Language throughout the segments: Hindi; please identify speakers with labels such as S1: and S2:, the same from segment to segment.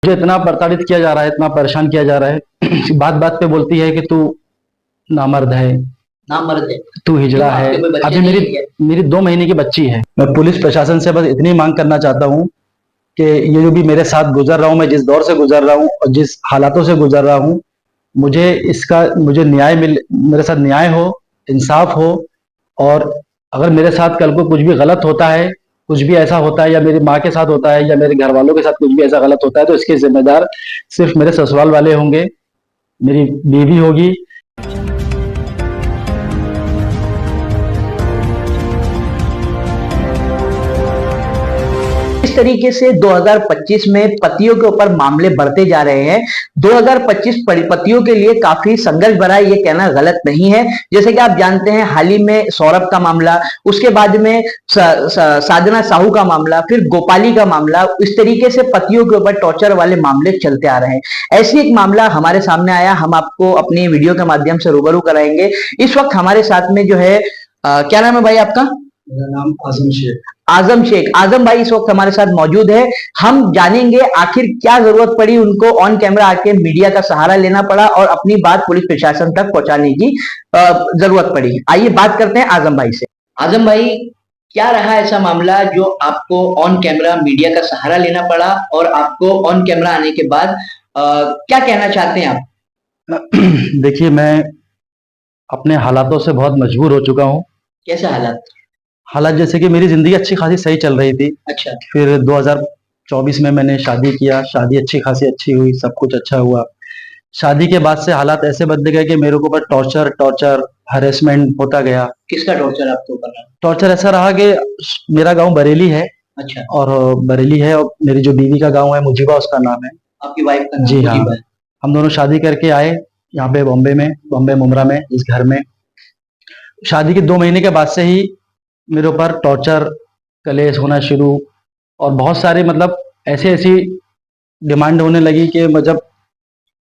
S1: मुझे इतना प्रताड़ित किया जा रहा है, इतना परेशान किया जा रहा है। बात बात पे बोलती है कि तू नामर्द है,
S2: नामर्द है।
S1: तू हिजड़ा
S2: क्यों,
S1: है।
S2: आपके कोई बच्चे
S1: अभी
S2: नहीं
S1: मेरी
S2: है क्या?
S1: मेरी 2 महीने की बच्ची है। मैं पुलिस प्रशासन से बस इतनी मांग करना चाहता हूँ कि ये जो भी मेरे साथ गुजर रहा हूँ, मैं जिस दौर से गुजर रहा हूँ और जिस हालातों से गुजर रहा हूँ, मुझे न्याय मिल, मेरे साथ न्याय हो, इंसाफ हो। और अगर मेरे साथ कल को कुछ भी गलत होता है, कुछ भी ऐसा होता है, या मेरी माँ के साथ होता है, या मेरे घर वालों के साथ कुछ भी ऐसा गलत होता है, तो इसके जिम्मेदार सिर्फ मेरे ससुराल वाले होंगे, मेरी बीवी होगी।
S2: इस तरीके से 2025 में पतियों के ऊपर मामले बढ़ते जा रहे हैं। 2025 पतियों के लिए काफी संघर्ष भरा है, ये कहना गलत नहीं है। जैसे कि आप जानते हैं, हाल ही में सौरभ का मामला, उसके बाद में साधना साहू का मामला, फिर गोपाली का मामला, इस तरीके से पतियों के ऊपर टॉर्चर वाले मामले चलते आ रहे हैं। ऐसी एक मामला हमारे सामने आया, हम आपको अपनी वीडियो के माध्यम से रूबरू कराएंगे। इस वक्त हमारे साथ में जो है क्या नाम है भाई आपका?
S1: मेरा नाम आजम शेख।
S2: आजम शेख। आजम भाई इस वक्त हमारे साथ मौजूद है। हम जानेंगे आखिर क्या जरूरत पड़ी उनको ऑन कैमरा आके मीडिया का सहारा लेना पड़ा और अपनी बात पुलिस प्रशासन तक पहुंचाने की जरूरत पड़ी। आइए बात करते हैं आजम भाई से। आजम भाई, क्या रहा ऐसा मामला जो आपको ऑन कैमरा मीडिया का सहारा लेना पड़ा और आपको ऑन कैमरा आने के बाद क्या कहना चाहते हैं आप?
S1: देखिए, मैं अपने हालातों से बहुत मजबूर हो चुका हूँ।
S2: कैसे हालात?
S1: हालात जैसे कि मेरी जिंदगी अच्छी खासी सही चल रही थी।
S2: अच्छा।
S1: फिर 2024 में मैंने शादी किया, शादी अच्छी खासी अच्छी हुई, सब कुछ अच्छा हुआ। शादी के बाद से हालात ऐसे बदल गए कि मेरे ऊपर टॉर्चर टॉर्चर हरेसमेंट होता गया।
S2: किसका टॉर्चर आपके ऊपर रहा?
S1: टॉर्चर ऐसा रहा कि मेरा गांव बरेली है।
S2: अच्छा।
S1: और बरेली है, और मेरी जो बीवी का गांव है मुजीबा, उसका नाम है।
S2: आपकी वाइफ का नाम
S1: जी हाँ।
S2: मुजीबा है।
S1: हम दोनों शादी करके आए यहाँ पे बॉम्बे मुमरा में, इस घर में। शादी के 2 महीने के बाद से ही मेरे ऊपर टॉर्चर, कलेश होना शुरू, और बहुत सारे मतलब ऐसी ऐसी डिमांड होने लगी कि मतलब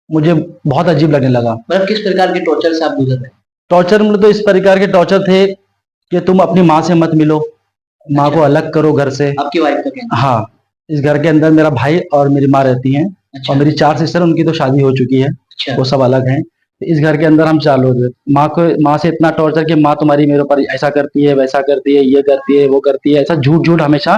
S1: मुझे बहुत अजीब लगने लगा।
S2: मतलब किस प्रकार के टॉर्चर से आप गुजर रहे?
S1: टॉर्चर मतलब तो इस प्रकार के टॉर्चर थे कि तुम अपनी माँ से मत मिलो, माँ को अलग करो घर से।
S2: आपकी वाइफ का कहना?
S1: हाँ, इस घर के अंदर मेरा भाई और मेरी माँ रहती हैं।
S2: अच्छा।
S1: और मेरी 4 सिस्टर, उनकी तो शादी हो चुकी है।
S2: अच्छा।
S1: वो सब अलग हैं। तो इस घर के अंदर हम 4 लोग हैं। माँ से इतना टॉर्चर कि माँ तुम्हारी मेरे ऊपर ऐसा करती है, वैसा करती है, ये करती है, वो करती है, ऐसा झूठ झूठ हमेशा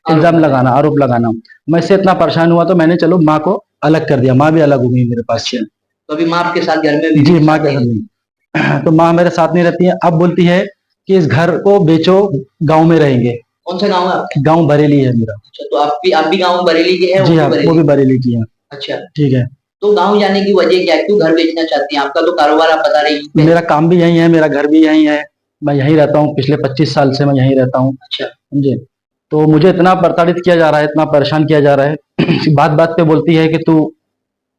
S1: इल्जाम लगाना, आरोप लगाना। मैं इससे इतना परेशान हुआ तो मैंने चलो माँ को अलग कर दिया। माँ भी अलग हो गई मेरे पास से।
S2: तो अभी माँ आपके साथ घर में भी?
S1: जी, माँ के साथ नहीं। तो माँ मेरे साथ नहीं रहती है। अब बोलती है कि इस घर को बेचो, गाँव में रहेंगे।
S2: कौन सा गाँव है आपका?
S1: गाँव बरेली है मेरा।
S2: अच्छा, तो आप भी गाँव बरेली के हैं?
S1: जी हाँ, वो भी बरेली की है।
S2: अच्छा,
S1: ठीक है।
S2: तो गाँव जाने की वजह क्या है? क्यों घर बेचना चाहती हैं? आपका तो कारोबार आप बता रही हैं।
S1: मेरा काम भी यही है, मेरा घर भी यही है, मैं यहीं रहता हूँ। पिछले 25 साल से मैं यहीं रहता हूँ।
S2: अच्छा।
S1: समझे? तो मुझे इतना प्रताड़ित किया जा रहा है, इतना परेशान किया जा रहा है। बात बात पे बोलती है कि तू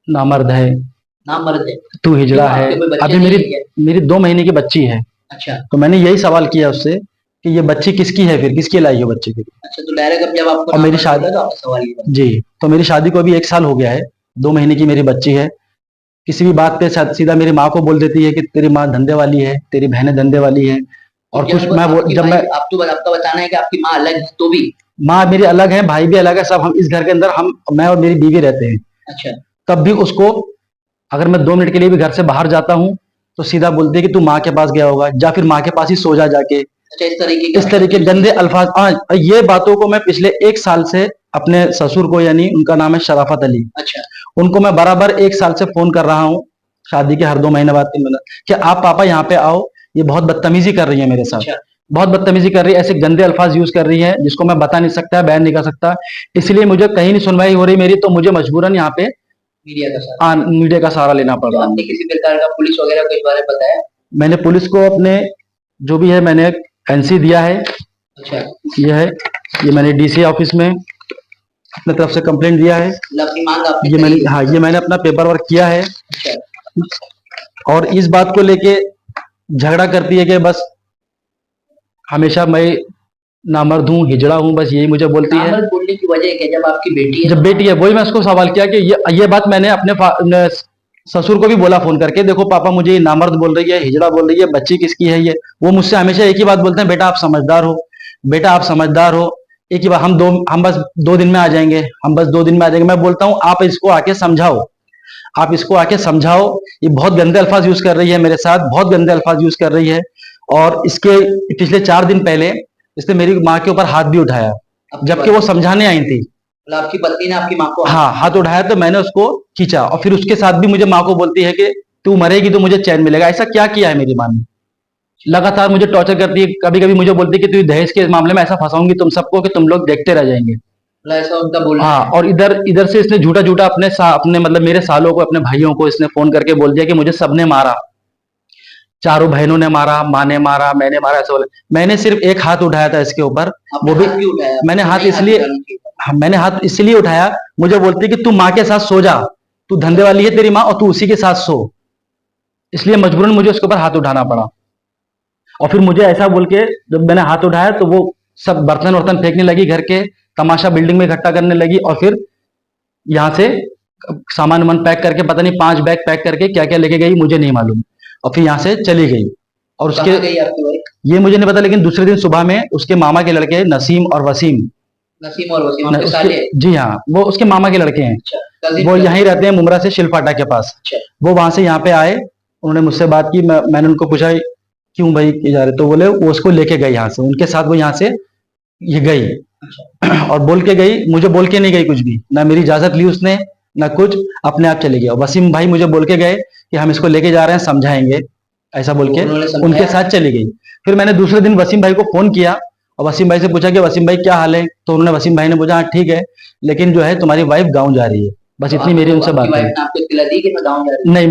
S1: नामर्द है,
S2: नामर्द है।
S1: तू हिजड़ा
S2: क्यों,
S1: है।
S2: आपके कोई बच्चे
S1: अभी
S2: नहीं
S1: मेरी
S2: है क्या?
S1: मेरी 2 महीने की बच्ची है।
S2: अच्छा।
S1: तो मैंने यही सवाल किया उससे कि ये बच्ची किसकी है, फिर किसकी लाई है बच्चे की।
S2: अच्छा, तो डायरेक्ट अब जब आपको
S1: और मेरी
S2: नामर्द
S1: शादी,
S2: बोला तो आपने सवाल किया?
S1: जी, तो मेरी शादी को अभी 1 साल हो गया है। 2 महीने की मेरी बच्ची है। किसी भी बात पे सीधा मेरी माँ को बोल देती है कि तेरी माँ धंधे वाली है, तेरी बहनें धंधे वाली है। और कुछ जब मैं
S2: आपका बताना है कि आपकी माँ अलग है तो भी?
S1: माँ मेरी अलग है, भाई भी अलग है, सब हम इस घर के अंदर, मैं और मेरी बीवी रहते हैं।
S2: अच्छा।
S1: तब भी उसको, अगर मैं 2 मिनट के लिए भी घर से बाहर जाता हूँ तो सीधा बोलती है कि तू माँ के पास गया होगा, या फिर माँ के पास ही सो जा जाके।
S2: अच्छा, इस
S1: तरीके गंदे अल्फाज। ये बातों को मैं पिछले 1 साल से अपने ससुर को, यानी उनका नाम है शराफत अली।
S2: अच्छा।
S1: उनको मैं बराबर 1 साल से फोन कर रहा हूँ, शादी के हर 2 महीने बाद 3 महीने, कि आप पापा यहाँ पे आओ। ये बहुत बदतमीजी कर रही है मेरे साथ।
S2: अच्छा।
S1: बहुत बदतमीजी कर रही है, ऐसे गंदे अल्फाज यूज कर रही है जिसको मैं बता नहीं सकता, बयान नहीं कर सकता। इसलिए मुझे कहीं नहीं सुनवाई हो रही मेरी, तो मुझे मजबूरन यहाँ पे मीडिया का सहारा लेना पड़
S2: तो
S1: रहा है।
S2: आपने किसी प्रकार का पुलिस वगैरह को इस बारे में बताया?
S1: मैंने पुलिस को अपने जो भी है, मैंने एनसी दिया है।
S2: अच्छा।
S1: ये है, ये मैंने डीसी ऑफिस में अपने तरफ से कंप्लेंट दिया है।
S2: अपनी मांग आपने
S1: ये मैंने, हाँ, ये मैंने अपना पेपर वर्क किया है।
S2: अच्छा।
S1: और इस बात को लेके झगड़ा करती है कि बस हमेशा मैं नामर्द हूँ, हिजड़ा हूँ, बस यही मुझे बोलती है।
S2: नामर्द बोलने की वजह क्या? जब आपकी बेटी है,
S1: जब बेटी है, वही मैं उसको सवाल किया कि ये बात मैंने अपने ससुर को भी बोला फोन करके, देखो पापा मुझे ये नामर्द बोल रही है, हिजड़ा बोल रही है, बच्ची किसकी है ये। वो मुझसे हमेशा एक ही बात बोलते हैं, बेटा आप समझदार हो, बेटा आप समझदार हो, एक ही बार हम बस 2 दिन में आ जाएंगे, हम बस 2 दिन में आ जाएंगे। मैं बोलता हूँ आप इसको आके समझाओ, आप इसको आके समझाओ। ये बहुत गंदे अल्फाज यूज कर रही है मेरे साथ, बहुत गंदे अल्फाज यूज कर रही है। और इसके पिछले 4 दिन पहले इसने मेरी माँ के ऊपर हाथ भी उठाया, जबकि वो समझाने आई थी।
S2: मतलब आपकी पत्नी ने आपकी माँ को
S1: हाँ, हाथ उठाया तो मैंने उसको खींचा, और फिर उसके साथ भी मुझे माँ को बोलती है कि तू मरेगी तो मुझे चैन मिलेगा। ऐसा क्या किया है मेरी माँ ने? लगातार मुझे टॉर्चर करती है, कभी कभी मुझे बोलती है कि तू दहेज के मामले में ऐसा फंसाऊंगी तुम सबको कि तुम लोग देखते रह जाएंगे।
S2: मतलब ऐसा उनका बोलना
S1: हाँ,
S2: है।
S1: और इधर इधर से इसने झूठा झूठा अपने मतलब मेरे सालों को, अपने भाइयों को इसने फोन करके बोल दिया कि मुझे सबने मारा, चारों बहनों ने मारा, माँ ने मारा, मैंने मारा, ऐसा बोला। मैंने सिर्फ एक हाथ उठाया था इसके ऊपर,
S2: आपने
S1: वो भी
S2: हाथ क्यों उठाया?
S1: मैंने हाथ
S2: नहीं
S1: इसलिए
S2: उठाना चाहिए था।
S1: हाँ, मैंने हाथ इसलिए उठाया, मुझे बोलती कि तू माँ के साथ सो जा, तू धंधे वाली है तेरी माँ और तू उसी के साथ सो। इसलिए मजबूरन मुझे उसके ऊपर हाथ उठाना पड़ा। और फिर मुझे ऐसा बोल के जब मैंने हाथ उठाया तो वो सब बर्तन वर्तन फेंकने लगी, घर के तमाशा बिल्डिंग में इकट्ठा करने लगी, और फिर यहाँ से सामान वामान पैक करके, पता नहीं 5 बैग पैक करके क्या क्या लेके गई मुझे नहीं मालूम, और फिर यहाँ से चली गई। और उसके
S2: कहाँ गई आपकी वाइफ?
S1: ये मुझे नहीं पता, लेकिन दूसरे दिन सुबह में उसके मामा के लड़के नसीम और वसीम,
S2: नसीम और वसीम आपके साले?
S1: जी हाँ, वो उसके मामा के लड़के हैं।
S2: अच्छा, cousin
S1: वो
S2: brother।
S1: यहीं रहते हैं, मुमरा से शिलफाटा के पास।
S2: अच्छा।
S1: वो वहां से यहाँ पे आए, उन्होंने मुझसे बात की, मैंने उनको पूछा क्यों भाई ये जा रहे, तो बोले वो उसको लेके गए यहाँ से, उनके साथ वो यहाँ से ये गई।
S2: अच्छा।
S1: और बोल के गई, मुझे बोल के नहीं गई कुछ भी, ना मेरी इजाजत ली उसने, ना कुछ, अपने आप चली गई। और वसीम भाई मुझे बोल के गए कि हम इसको लेके जा रहे हैं, समझाएंगे, ऐसा बोल के
S2: उन्होंने समझाया?
S1: उनके साथ चली गई। फिर मैंने दूसरे दिन वसीम भाई को फोन किया और वसीम भाई से पूछा कि वसीम भाई क्या हाल है, तो उन्होंने वसीम भाई ने पूछा हाँ ठीक है, लेकिन जो है तुम्हारी वाइफ गाँव जा रही है। बस
S2: तो
S1: इतनी मेरी उनसे
S2: आपकी
S1: बात
S2: वाइफ
S1: है।
S2: ने आपको इत्तला दी कि मैं गाँव जा रही हूँ?
S1: नहीं,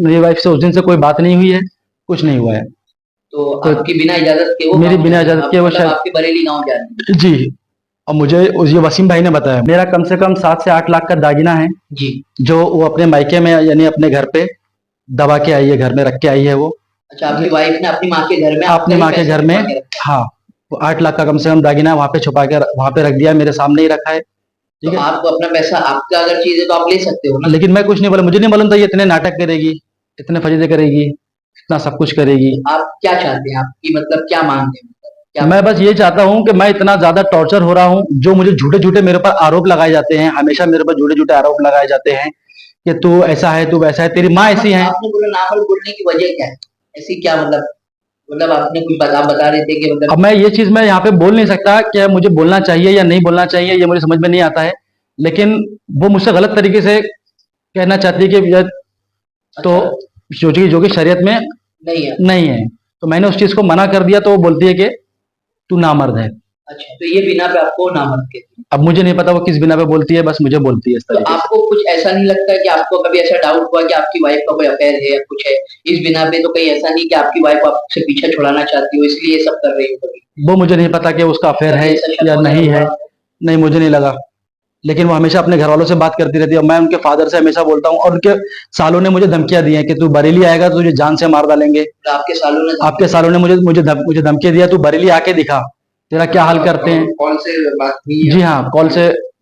S1: मेरी वाइफ से उस दिन से कोई बात नहीं हुई है, कुछ नहीं हुआ है।
S2: तो
S1: तो
S2: आपकी बिना इजाजत के वो
S1: मेरी
S2: गाँव
S1: बिना
S2: जा रही है?
S1: इजाजत के वो
S2: मतलब
S1: शायद,
S2: आपकी बरेली गाँव जा रही है?
S1: जी, और मुझे ये वसीम भाई ने बताया मेरा कम से कम 7 से 8 लाख का दागिना है,
S2: जी।
S1: जो वो अपने मायके में यानी अपने घर पे दबा के आई है, घर में रख के आई है वो।
S2: अच्छा, आपकी वाइफ ने अपनी माँ के घर में
S1: अपने माँ के
S2: पैसे
S1: घर में,
S2: छुपा के रखे?
S1: हाँ, वो 8 लाख का कम से कम दागिना वहां पे छुपा के वहां पे रख दिया, मेरे सामने ही रखा है।
S2: तो
S1: ठीक है,
S2: आप अपना पैसा, आपका अगर चीज है तो आप ले सकते हो ना?
S1: लेकिन मैं कुछ नहीं बोला, मुझे नहीं मालूम था ये इतने नाटक करेगी, इतने फजीदे करेगी, इतना सब कुछ करेगी।
S2: आप क्या चाहते हैं? आपकी मतलब क्या मांग है? क्या
S1: मैं बस ये चाहता हूँ कि मैं इतना ज्यादा टॉर्चर हो रहा हूँ, जो मुझे झूठे झूठे मेरे ऊपर आरोप लगाए जाते हैं, हमेशा मेरे ऊपर झूठे झूठे आरोप लगाए जाते हैं कि तू ऐसा है, तू वैसा है, तेरी माँ ऐसी है।
S2: आपने बोला नामर्द बोलने की वजह क्या है? ऐसी क्या मतलब आपने कुछ बता रहे थे कि मतलब
S1: अब मैं ये चीज मैं यहाँ पे बोल नहीं सकता कि मुझे बोलना चाहिए या नहीं बोलना चाहिए, ये मुझे समझ में नहीं आता है, लेकिन वो मुझसे गलत तरीके से कहना चाहती है कि तो जो कि शरीयत में
S2: नहीं है?
S1: नहीं है, तो मैंने उस चीज को मना कर दिया, तो वो बोलती है कि तू नामर्द है।
S2: अच्छा, तो ये बिना पे आपको नामर्द कहती है?
S1: अब मुझे नहीं पता वो किस बिना पे बोलती है, बस मुझे बोलती है इस
S2: तो
S1: तरीके से।
S2: आपको कुछ ऐसा नहीं लगता कि आपको कभी ऐसा डाउट हुआ कि आपकी वाइफ का कोई अफेयर है या कुछ है इस बिना पे? तो कहीं ऐसा नहीं कि आपकी वाइफ आपसे पीछा छुड़ाना चाहती हो इसलिए ये सब कर रही हो? कभी
S1: वो मुझे नहीं पता कि उसका अफेयर है
S2: ऐसा शक
S1: या
S2: वगैरह
S1: नहीं है,
S2: हुआ?
S1: नहीं मुझे नहीं लगा, लेकिन वो हमेशा अपने घर वालों से बात करती रहती है, और मैं उनके फादर से हमेशा बोलता हूँ, और उनके सालों ने मुझे धमकियां दी हैं कि तू बरेली आएगा तो तुझे जान से मार डालेंगे।
S2: तो आपके सालों ने
S1: मुझे धमकी दिया, तू बरेली आके दिखा तेरा क्या हाल करते हैं।
S2: कौन से बात हुई है?
S1: जी हाँ,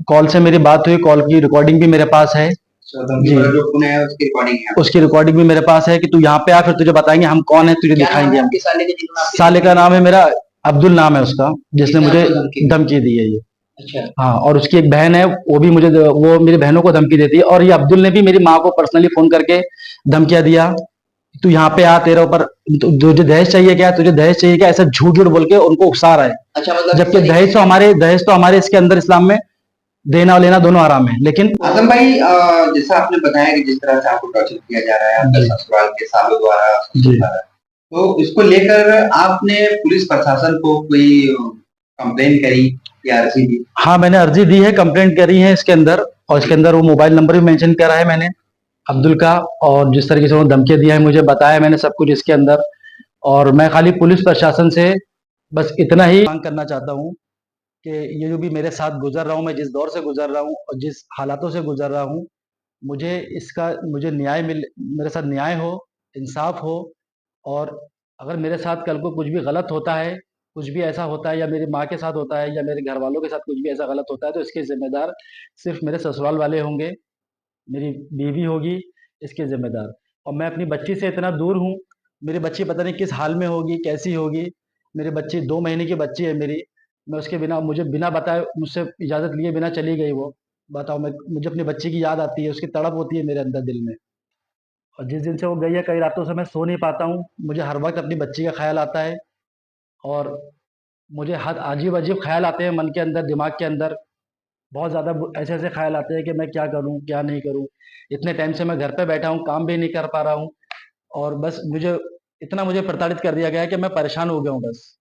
S1: कॉल से मेरी बात हुई, कॉल की रिकॉर्डिंग भी मेरे पास है। जी,
S2: जो खून है उसकी रिकॉर्डिंग है?
S1: उसकी रिकॉर्डिंग भी मेरे पास है कि तू यहाँ पे आ, फिर तुझे बताएंगे हम कौन है, तुझे
S2: क्या नाम
S1: दिखाएंगे
S2: है
S1: हम।
S2: आपके साले का जिन्होंने आपकी
S1: साले का नाम है मेरा अब्दुल, नाम है उसका, जिसने
S2: जिसने
S1: मुझे
S2: आपको धमकी दी?
S1: धमकी दी है ये।
S2: अच्छा।
S1: हाँ, और उसकी एक बहन है, वो मेरी बहनों को धमकी देती है, और ये अब्दुल ने भी मेरी माँ को पर्सनली फोन करके धमकियां दिया, तू यहाँ पे आ, तेरे ऊपर तुझे दहेज चाहिए क्या, तुझे दहेज चाहिए क्या, ऐसा झूठ झूठ बोल के उनको उकसा रहा है।
S2: अच्छा, मतलब
S1: जबकि दहेज तो हमारे इसके अंदर इस्लाम में देना और लेना दोनों हराम है, लेकिन
S3: आजम भाई, जैसा आपने बताया कि जिस तरह से आपको टॉर्चर किया जा रहा है आपके
S1: जी।
S3: ससुराल के सालों द्वारा,
S1: जी।
S3: ससुर द्वारा, तो इसको लेकर आपने पुलिस प्रशासन को कोई कंप्लेन करी या अर्जी दी?
S1: हाँ, मैंने अर्जी दी है, कंप्लेंट करी है इसके अंदर, और इसके अंदर वो मोबाइल नंबर भी मेंशन करा है मैंने अब्दुल का, और जिस तरीके से उन्होंने धमकी दिया है मुझे बताया मैंने सब कुछ इसके अंदर। और मैं खाली पुलिस प्रशासन से बस इतना ही मांग करना चाहता हूँ कि ये जो भी मेरे साथ गुजर रहा हूँ, मैं जिस दौर से गुजर रहा हूँ और जिस हालातों से गुजर रहा हूँ, मुझे न्याय मेरे साथ न्याय हो, इंसाफ हो। और अगर मेरे साथ कल को कुछ भी गलत होता है, कुछ भी ऐसा होता है, या मेरी माँ के साथ होता है, या मेरे घर वालों के साथ कुछ भी ऐसा गलत होता है, तो इसके जिम्मेदार सिर्फ मेरे ससुराल वाले होंगे, मेरी बीवी होगी इसके जिम्मेदार। और मैं अपनी बच्ची से इतना दूर हूँ, मेरी बच्ची पता नहीं किस हाल में होगी, कैसी होगी। मेरी बच्ची 2 महीने की बच्ची है मेरी, मैं उसके बिना, मुझे बिना बताए, मुझसे इजाज़त लिए बिना चली गई वो। बताओ, मैं, मुझे अपनी बच्ची की याद आती है, उसकी तड़प होती है मेरे अंदर दिल में। और जिस दिन से वो गई है, कई रातों से मैं सो नहीं पाता हूँ। मुझे हर वक़्त अपनी बच्ची का ख़्याल आता है और मुझे हद अजीब-अजीब ख़्याल आते हैं मन के अंदर, दिमाग के अंदर। बहुत ज़्यादा ब ऐसे-ऐसे ख़्याल आते हैं कि मैं क्या करूँ, क्या नहीं करूँ? इतने टाइम से मैं घर पे बैठा हूँ, काम भी नहीं कर पा रहा हूँ और बस मुझे इतना, मुझे प्रताड़ित कर दिया गया है कि मैं परेशान हो गया हूँ बस।